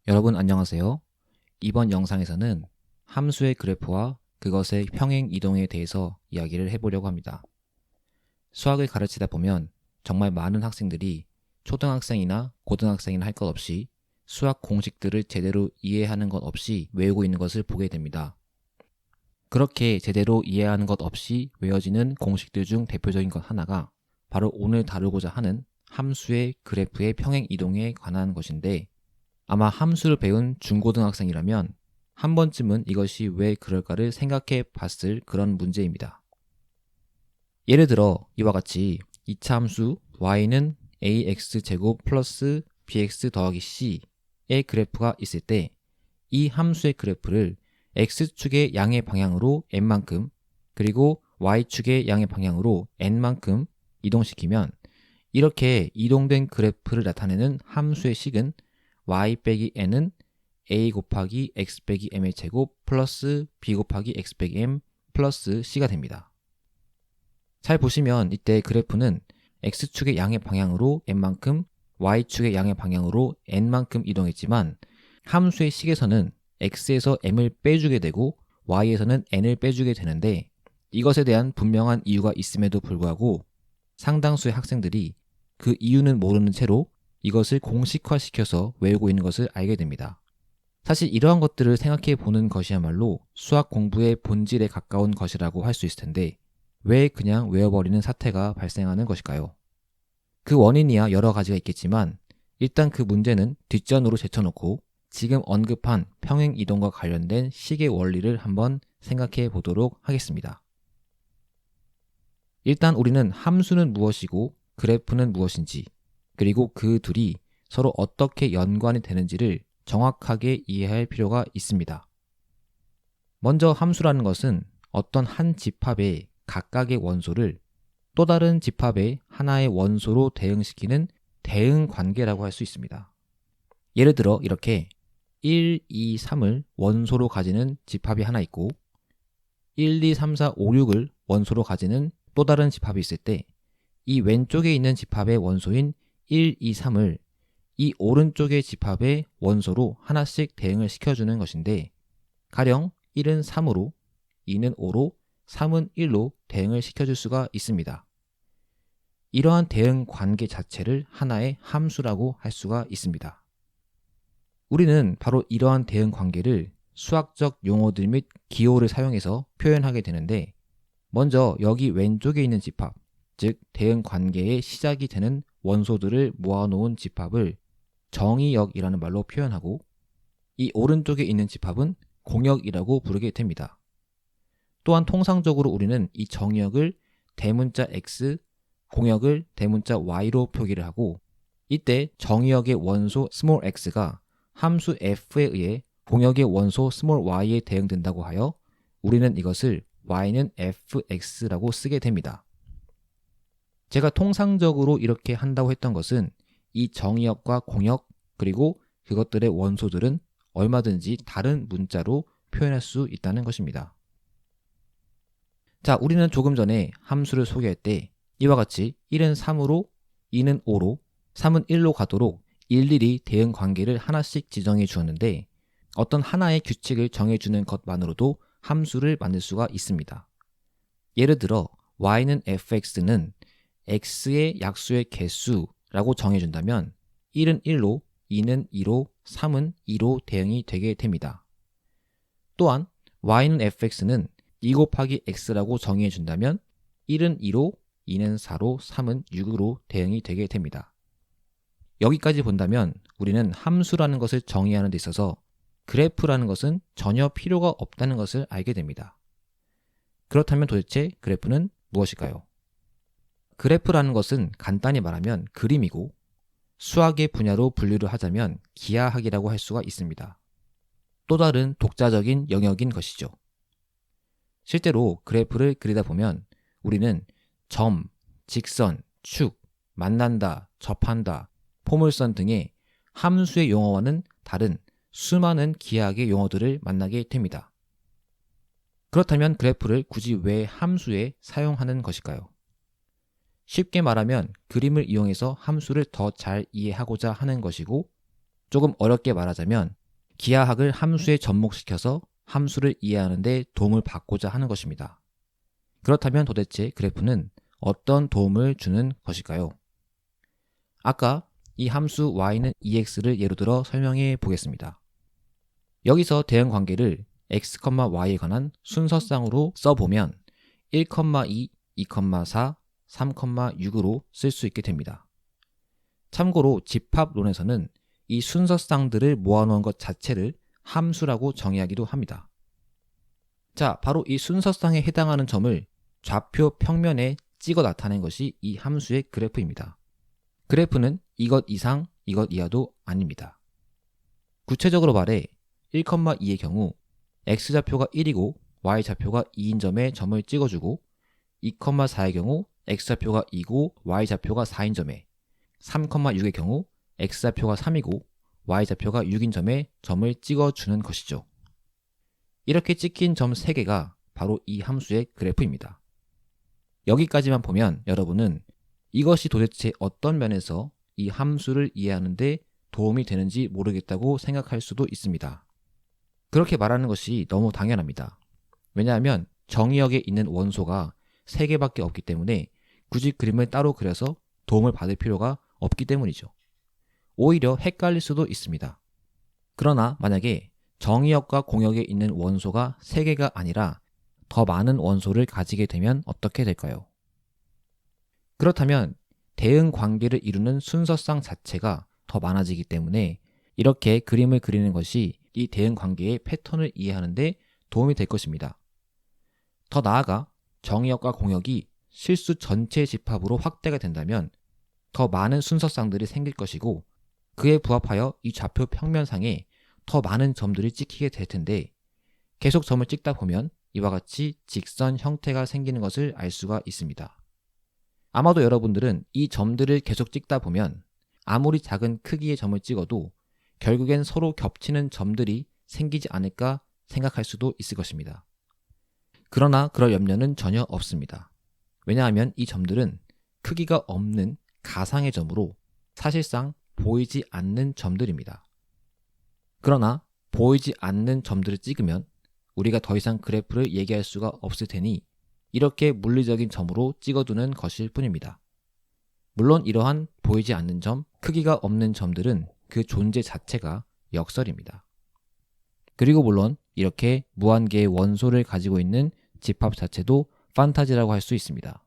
여러분 안녕하세요. 이번 영상에서는 함수의 그래프와 그것의 평행 이동에 대해서 이야기를 해보려고 합니다. 수학을 가르치다 보면 정말 많은 학생들이 초등학생이나 고등학생이나 할 것 없이 수학 공식들을 제대로 이해하는 것 없이 외우고 있는 것을 보게 됩니다. 그렇게 제대로 이해하는 것 없이 외워지는 공식들 중 대표적인 것 하나가 바로 오늘 다루고자 하는 함수의 그래프의 평행 이동에 관한 것인데, 아마 함수를 배운 중고등학생이라면 한 번쯤은 이것이 왜 그럴까를 생각해 봤을 그런 문제입니다. 예를 들어 이와 같이 2차 함수 y는 ax제곱 플러스 bx 더하기 c의 그래프가 있을 때 이 함수의 그래프를 x축의 양의 방향으로 n만큼 그리고 y축의 양의 방향으로 n만큼 이동시키면 이렇게 이동된 그래프를 나타내는 함수의 식은 y 빼기 n은 a 곱하기 x 빼기 m의 제곱 플러스 b 곱하기 x 빼기 m 플러스 c가 됩니다. 잘 보시면 이때 그래프는 x축의 양의 방향으로 n만큼 y축의 양의 방향으로 n만큼 이동했지만 함수의 식에서는 x에서 m을 빼주게 되고 y에서는 n을 빼주게 되는데, 이것에 대한 분명한 이유가 있음에도 불구하고 상당수의 학생들이 그 이유는 모르는 채로 이것을 공식화시켜서 외우고 있는 것을 알게 됩니다. 사실 이러한 것들을 생각해 보는 것이야말로 수학 공부의 본질에 가까운 것이라고 할 수 있을 텐데, 왜 그냥 외워버리는 사태가 발생하는 것일까요? 그 원인이야 여러 가지가 있겠지만 일단 그 문제는 뒷전으로 제쳐놓고 지금 언급한 평행 이동과 관련된 식의 원리를 한번 생각해 보도록 하겠습니다. 일단 우리는 함수는 무엇이고 그래프는 무엇인지, 그리고 그 둘이 서로 어떻게 연관이 되는지를 정확하게 이해할 필요가 있습니다. 먼저 함수라는 것은 어떤 한 집합의 각각의 원소를 또 다른 집합의 하나의 원소로 대응시키는 대응 관계라고 할 수 있습니다. 예를 들어 이렇게 1, 2, 3을 원소로 가지는 집합이 하나 있고 1, 2, 3, 4, 5, 6을 원소로 가지는 또 다른 집합이 있을 때 이 왼쪽에 있는 집합의 원소인 1, 2, 3을 이 오른쪽의 집합의 원소로 하나씩 대응을 시켜주는 것인데, 가령 1은 3으로, 2는 5로, 3은 1로 대응을 시켜줄 수가 있습니다. 이러한 대응 관계 자체를 하나의 함수라고 할 수가 있습니다. 우리는 바로 이러한 대응 관계를 수학적 용어들 및 기호를 사용해서 표현하게 되는데, 먼저 여기 왼쪽에 있는 집합, 즉 대응 관계의 시작이 되는 원소들을 모아놓은 집합을 정의역이라는 말로 표현하고, 이 오른쪽에 있는 집합은 공역이라고 부르게 됩니다. 또한 통상적으로 우리는 이 정의역을 대문자 x, 공역을 대문자 y로 표기를 하고, 이때 정의역의 원소 small x가 함수 f에 의해 공역의 원소 small y에 대응된다고 하여 우리는 이것을 y는 fx라고 쓰게 됩니다. 제가 통상적으로 이렇게 한다고 했던 것은 이 정의역과 공역 그리고 그것들의 원소들은 얼마든지 다른 문자로 표현할 수 있다는 것입니다. 자, 우리는 조금 전에 함수를 소개할 때 이와 같이 1은 3으로, 2는 5로, 3은 1로 가도록 일일이 대응 관계를 하나씩 지정해 주었는데, 어떤 하나의 규칙을 정해주는 것만으로도 함수를 만들 수가 있습니다. 예를 들어 y는 fx는 x의 약수의 개수라고 정해준다면 1은 1로, 2는 2로, 3은 2로 대응이 되게 됩니다. 또한 y는 fx는 2 곱하기 x라고 정의해준다면 1은 2로, 2는 4로, 3은 6으로 대응이 되게 됩니다. 여기까지 본다면 우리는 함수라는 것을 정의하는 데 있어서 그래프라는 것은 전혀 필요가 없다는 것을 알게 됩니다. 그렇다면 도대체 그래프는 무엇일까요? 그래프라는 것은 간단히 말하면 그림이고, 수학의 분야로 분류를 하자면 기하학이라고 할 수가 있습니다. 또 다른 독자적인 영역인 것이죠. 실제로 그래프를 그리다 보면 우리는 점, 직선, 축, 만난다, 접한다, 포물선 등의 함수의 용어와는 다른 수많은 기하학의 용어들을 만나게 됩니다. 그렇다면 그래프를 굳이 왜 함수에 사용하는 것일까요? 쉽게 말하면 그림을 이용해서 함수를 더 잘 이해하고자 하는 것이고, 조금 어렵게 말하자면 기하학을 함수에 접목시켜서 함수를 이해하는 데 도움을 받고자 하는 것입니다. 그렇다면 도대체 그래프는 어떤 도움을 주는 것일까요? 아까 이 함수 y는 ex를 예로 들어 설명해 보겠습니다. 여기서 대응 관계를 x, y에 관한 순서상으로 써보면 1, 2, 2, 4, 3, 6으로 쓸 수 있게 됩니다. 참고로 집합론에서는 이 순서상들을 모아놓은 것 자체를 함수라고 정의하기도 합니다. 자, 바로 이 순서상에 해당하는 점을 좌표 평면에 찍어 나타낸 것이 이 함수의 그래프입니다. 그래프는 이것 이상, 이것 이하도 아닙니다. 구체적으로 말해 1, 2의 경우 x좌표가 1이고 y좌표가 2인 점에 점을 찍어주고 2, 4의 경우 x좌표가 2고 y좌표가 4인 점에 3, 6의 경우 x좌표가 3이고 y좌표가 6인 점에 점을 찍어주는 것이죠. 이렇게 찍힌 점 3개가 바로 이 함수의 그래프입니다. 여기까지만 보면 여러분은 이것이 도대체 어떤 면에서 이 함수를 이해하는 데 도움이 되는지 모르겠다고 생각할 수도 있습니다. 그렇게 말하는 것이 너무 당연합니다. 왜냐하면 정의역에 있는 원소가 3개밖에 없기 때문에 굳이 그림을 따로 그려서 도움을 받을 필요가 없기 때문이죠. 오히려 헷갈릴 수도 있습니다. 그러나 만약에 정의역과 공역에 있는 원소가 3개가 아니라 더 많은 원소를 가지게 되면 어떻게 될까요? 그렇다면 대응 관계를 이루는 순서상 자체가 더 많아지기 때문에 이렇게 그림을 그리는 것이 이 대응 관계의 패턴을 이해하는 데 도움이 될 것입니다. 더 나아가 정의역과 공역이 실수 전체 집합으로 확대가 된다면 더 많은 순서상들이 생길 것이고 그에 부합하여 이 좌표 평면상에 더 많은 점들이 찍히게 될 텐데 계속 점을 찍다 보면 이와 같이 직선 형태가 생기는 것을 알 수가 있습니다. 아마도 여러분들은 이 점들을 계속 찍다 보면 아무리 작은 크기의 점을 찍어도 결국엔 서로 겹치는 점들이 생기지 않을까 생각할 수도 있을 것입니다. 그러나 그럴 염려는 전혀 없습니다. 왜냐하면 이 점들은 크기가 없는 가상의 점으로 사실상 보이지 않는 점들입니다. 그러나 보이지 않는 점들을 찍으면 우리가 더 이상 그래프를 얘기할 수가 없을 테니 이렇게 물리적인 점으로 찍어두는 것일 뿐입니다. 물론 이러한 보이지 않는 점, 크기가 없는 점들은 그 존재 자체가 역설입니다. 그리고 물론 이렇게 무한개의 원소를 가지고 있는 집합 자체도 판타지라고 할 수 있습니다.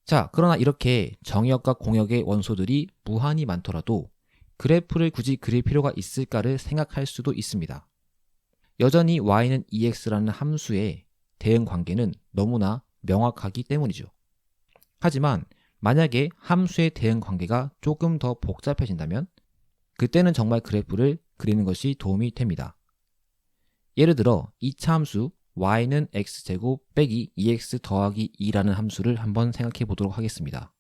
자, 그러나 이렇게 정역과 공역의 원소들이 무한히 많더라도 그래프를 굳이 그릴 필요가 있을까를 생각할 수도 있습니다. 여전히 y는 ex라는 함수의 대응 관계는 너무나 명확하기 때문이죠. 하지만 만약에 함수의 대응 관계가 조금 더 복잡해진다면 그때는 정말 그래프를 그리는 것이 도움이 됩니다. 예를 들어 2차 함수 y는 x제곱 빼기 2x 더하기 2라는 함수를 한번 생각해 보도록 하겠습니다.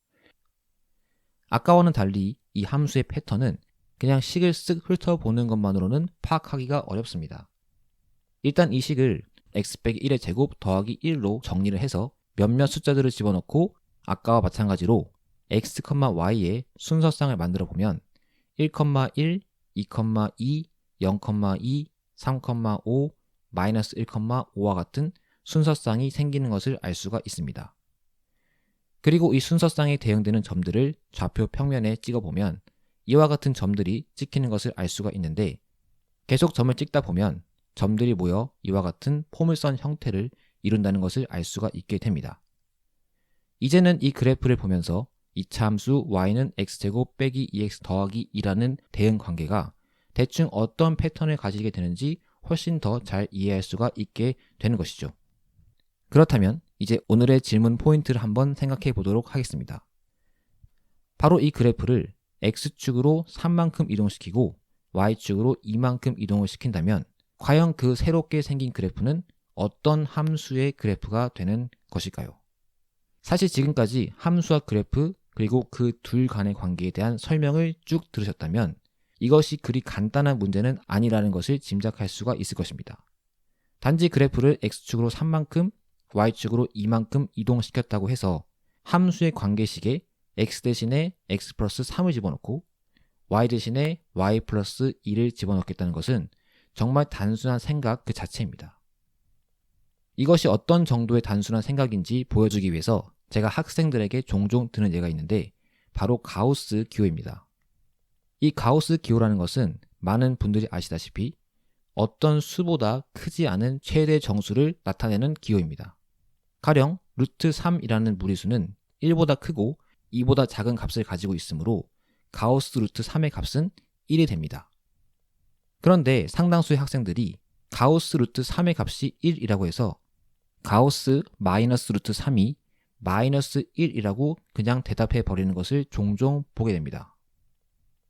아까와는 달리 이 함수의 패턴은 그냥 식을 쓱 훑어보는 것만으로는 파악하기가 어렵습니다. 일단 이 식을 x 빼기 1의 제곱 더하기 1로 정리를 해서 몇몇 숫자들을 집어넣고 아까와 마찬가지로 x, y의 순서상을 만들어 보면 1, 1, 2, 2, 0,2, 3,5, 마이너스 1,5와 같은 순서상이 생기는 것을 알 수가 있습니다. 그리고 이 순서상에 대응되는 점들을 좌표 평면에 찍어보면 이와 같은 점들이 찍히는 것을 알 수가 있는데 계속 점을 찍다 보면 점들이 모여 이와 같은 포물선 형태를 이룬다는 것을 알 수가 있게 됩니다. 이제는 이 그래프를 보면서 2차 함수 y는 x제곱 빼기 2x 더하기 2라는 대응 관계가 대충 어떤 패턴을 가지게 되는지 훨씬 더 잘 이해할 수가 있게 되는 것이죠. 그렇다면 이제 오늘의 질문 포인트를 한번 생각해 보도록 하겠습니다. 바로 이 그래프를 x축으로 3만큼 이동시키고 y축으로 2만큼 이동을 시킨다면 과연 그 새롭게 생긴 그래프는 어떤 함수의 그래프가 되는 것일까요? 사실 지금까지 함수와 그래프 그리고 그 둘 간의 관계에 대한 설명을 쭉 들으셨다면 이것이 그리 간단한 문제는 아니라는 것을 짐작할 수가 있을 것입니다. 단지 그래프를 x축으로 3만큼 y축으로 2만큼 이동시켰다고 해서 함수의 관계식에 x 대신에 x 플러스 3을 집어넣고 y 대신에 y 플러스 2를 집어넣겠다는 것은 정말 단순한 생각 그 자체입니다. 이것이 어떤 정도의 단순한 생각인지 보여주기 위해서 제가 학생들에게 종종 드는 예가 있는데 바로 가우스 기호입니다. 이 가우스 기호라는 것은 많은 분들이 아시다시피 어떤 수보다 크지 않은 최대 정수를 나타내는 기호입니다. 가령 루트 3이라는 무리수는 1보다 크고 2보다 작은 값을 가지고 있으므로 가우스 루트 3의 값은 1이 됩니다. 그런데 상당수의 학생들이 가우스 루트 3의 값이 1이라고 해서 가우스 마이너스 루트 3이 마이너스 1이라고 그냥 대답해 버리는 것을 종종 보게 됩니다.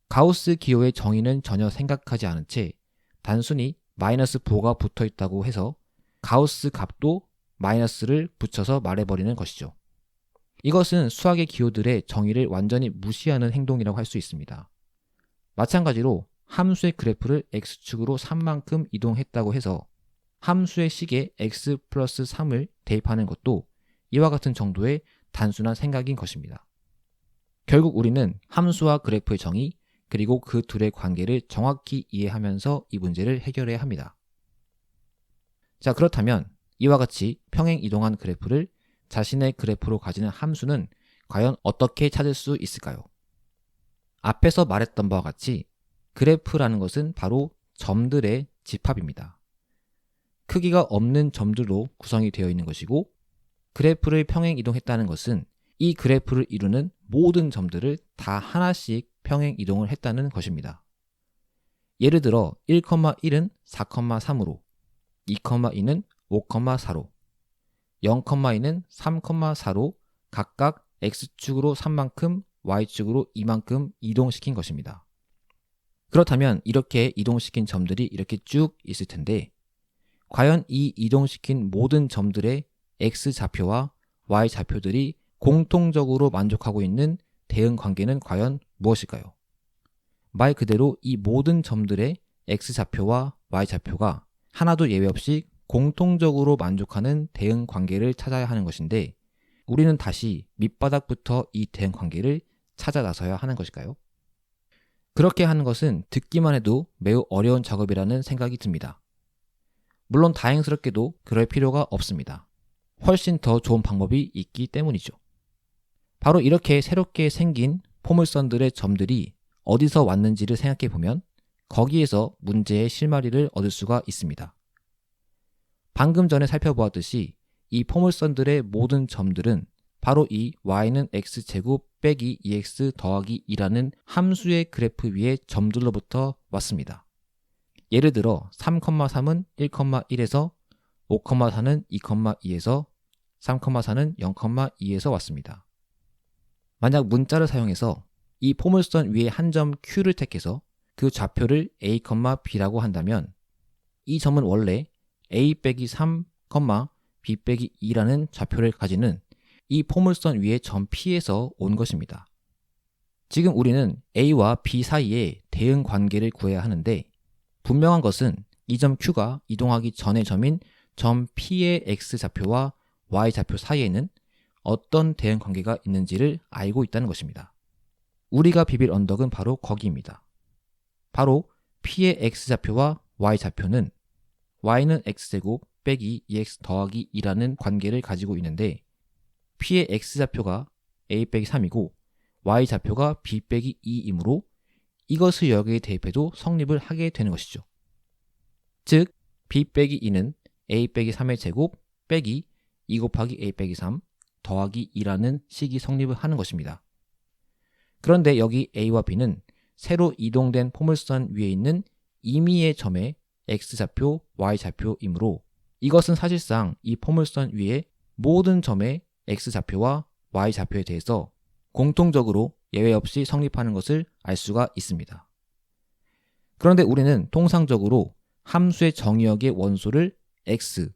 가우스 기호의 정의는 전혀 생각하지 않은 채 단순히 마이너스 부호가 붙어 있다고 해서 가우스 값도 마이너스를 붙여서 말해버리는 것이죠. 이것은 수학의 기호들의 정의를 완전히 무시하는 행동이라고 할 수 있습니다. 마찬가지로 함수의 그래프를 x축으로 3만큼 이동했다고 해서 함수의 식에 x 플러스 3을 대입하는 것도 이와 같은 정도의 단순한 생각인 것입니다. 결국 우리는 함수와 그래프의 정의 그리고 그 둘의 관계를 정확히 이해하면서 이 문제를 해결해야 합니다. 자, 그렇다면 이와 같이 평행 이동한 그래프를 자신의 그래프로 가지는 함수는 과연 어떻게 찾을 수 있을까요? 앞에서 말했던 바와 같이 그래프라는 것은 바로 점들의 집합입니다. 크기가 없는 점들로 구성이 되어 있는 것이고 그래프를 평행 이동했다는 것은 이 그래프를 이루는 모든 점들을 다 하나씩 평행 이동을 했다는 것입니다. 예를 들어 1,1은 4,3으로 2,2는 5,4로 0,2는 3,4로 각각 x축으로 3만큼 y축으로 2만큼 이동시킨 것입니다. 그렇다면 이렇게 이동시킨 점들이 이렇게 쭉 있을 텐데 과연 이 이동시킨 모든 점들의 x좌표와 y좌표들이 공통적으로 만족하고 있는 대응 관계는 과연 무엇일까요? 말 그대로 이 모든 점들의 x좌표와 y좌표가 하나도 예외 없이 공통적으로 만족하는 대응 관계를 찾아야 하는 것인데 우리는 다시 밑바닥부터 이 대응 관계를 찾아 나서야 하는 것일까요? 그렇게 하는 것은 듣기만 해도 매우 어려운 작업이라는 생각이 듭니다. 물론 다행스럽게도 그럴 필요가 없습니다. 훨씬 더 좋은 방법이 있기 때문이죠. 바로 이렇게 새롭게 생긴 포물선들의 점들이 어디서 왔는지를 생각해 보면 거기에서 문제의 실마리를 얻을 수가 있습니다. 방금 전에 살펴보았듯이 이 포물선들의 모든 점들은 바로 이 y는 x제곱 빼기 2x 더하기 2라는 함수의 그래프 위의 점들로부터 왔습니다. 예를 들어 3,3은 1,1에서 5,4는 2,2에서 3,4는 0,2에서 왔습니다. 만약 문자를 사용해서 이 포물선 위에 한 점 Q를 택해서 그 좌표를 A, B라고 한다면 이 점은 원래 A 빼기 3, B 빼기 2라는 좌표를 가지는 이 포물선 위의 점 P에서 온 것입니다. 지금 우리는 A와 B 사이의 대응 관계를 구해야 하는데 분명한 것은 이 점 Q가 이동하기 전의 점인 점 P의 X좌표와 Y좌표 사이에는 어떤 대응 관계가 있는지를 알고 있다는 것입니다. 우리가 비빌 언덕은 바로 거기입니다. 바로 P의 X좌표와 Y좌표는 Y는 X제곱 빼기 2X 더하기 2라는 관계를 가지고 있는데 P의 X좌표가 A 빼기 3이고 Y좌표가 B 빼기 2이므로 이것을 여기에 대입해도 성립을 하게 되는 것이죠. 즉 B 빼기 2는 A 빼기 3의 제곱 빼기 2 곱하기 A 빼기 3 더하기 2라는 식이 성립을 하는 것입니다. 그런데 여기 A와 B는 새로 이동된 포물선 위에 있는 임의의 점의 X좌표, Y좌표이므로 이것은 사실상 이 포물선 위에 모든 점의 X좌표와 Y좌표에 대해서 공통적으로 예외 없이 성립하는 것을 알 수가 있습니다. 그런데 우리는 통상적으로 함수의 정의역의 원소를 X,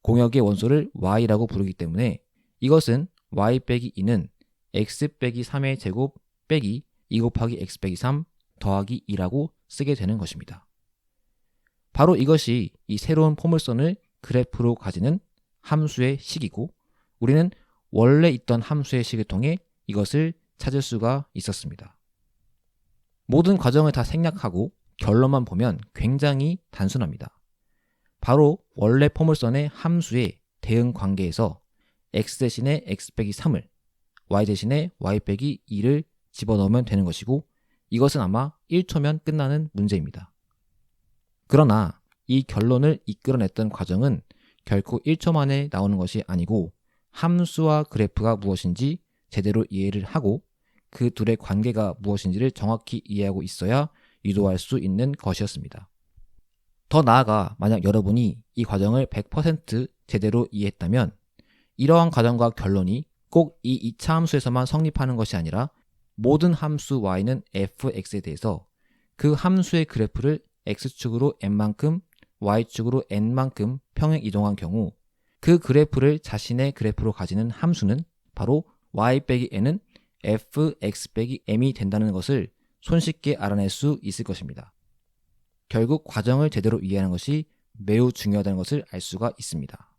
공역의 원소를 Y라고 부르기 때문에 이것은 Y 빼기 2는 X 빼기 3의 제곱 빼기 2 곱하기 X 빼기 3 더하기 2라고 쓰게 되는 것입니다. 바로 이것이 이 새로운 포물선을 그래프로 가지는 함수의 식이고 우리는 원래 있던 함수의 식을 통해 이것을 찾을 수가 있었습니다. 모든 과정을 다 생략하고 결론만 보면 굉장히 단순합니다. 바로 원래 포물선의 함수의 대응 관계에서 x 대신에 x 빼기 3을 y 대신에 y 빼기 2를 집어넣으면 되는 것이고, 이것은 아마 1초면 끝나는 문제입니다. 그러나 이 결론을 이끌어냈던 과정은 결코 1초 만에 나오는 것이 아니고, 함수와 그래프가 무엇인지 제대로 이해를 하고 그 둘의 관계가 무엇인지를 정확히 이해하고 있어야 유도할 수 있는 것이었습니다. 더 나아가 만약 여러분이 이 과정을 100% 제대로 이해했다면 이러한 과정과 결론이 꼭 이 2차 함수에서만 성립하는 것이 아니라 모든 함수 y는 fx에 대해서 그 함수의 그래프를 x축으로 n만큼 y축으로 n만큼 평행 이동한 경우 그 그래프를 자신의 그래프로 가지는 함수는 바로 y 빼기 n은 fx 빼기 m이 된다는 것을 손쉽게 알아낼 수 있을 것입니다. 결국 과정을 제대로 이해하는 것이 매우 중요하다는 것을 알 수가 있습니다.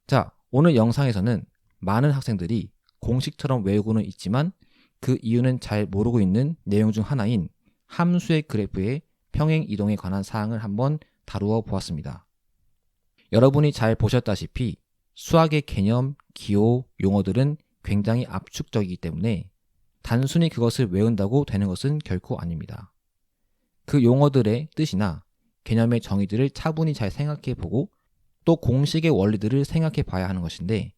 자, 오늘 영상에서는 많은 학생들이 공식처럼 외우고는 있지만 그 이유는 잘 모르고 있는 내용 중 하나인 함수의 그래프의 평행 이동에 관한 사항을 한번 다루어 보았습니다. 여러분이 잘 보셨다시피 수학의 개념, 기호, 용어들은 굉장히 압축적이기 때문에 단순히 그것을 외운다고 되는 것은 결코 아닙니다. 그 용어들의 뜻이나 개념의 정의들을 차분히 잘 생각해 보고 또 공식의 원리들을 생각해 봐야 하는 것인데,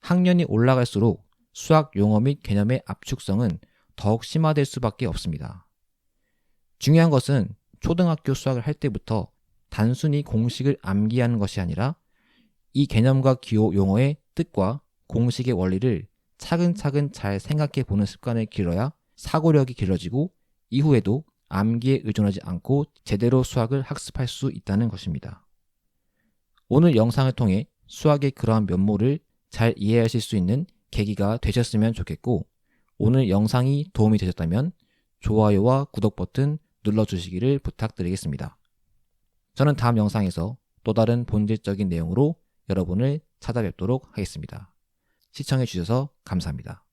학년이 올라갈수록 수학 용어 및 개념의 압축성은 더욱 심화될 수밖에 없습니다. 중요한 것은 초등학교 수학을 할 때부터 단순히 공식을 암기하는 것이 아니라 이 개념과 기호 용어의 뜻과 공식의 원리를 차근차근 잘 생각해 보는 습관을 길러야 사고력이 길러지고 이후에도 암기에 의존하지 않고 제대로 수학을 학습할 수 있다는 것입니다. 오늘 영상을 통해 수학의 그러한 면모를 잘 이해하실 수 있는 계기가 되셨으면 좋겠고, 오늘 영상이 도움이 되셨다면 좋아요와 구독 버튼 눌러주시기를 부탁드리겠습니다. 저는 다음 영상에서 또 다른 본질적인 내용으로 여러분을 찾아뵙도록 하겠습니다. 시청해주셔서 감사합니다.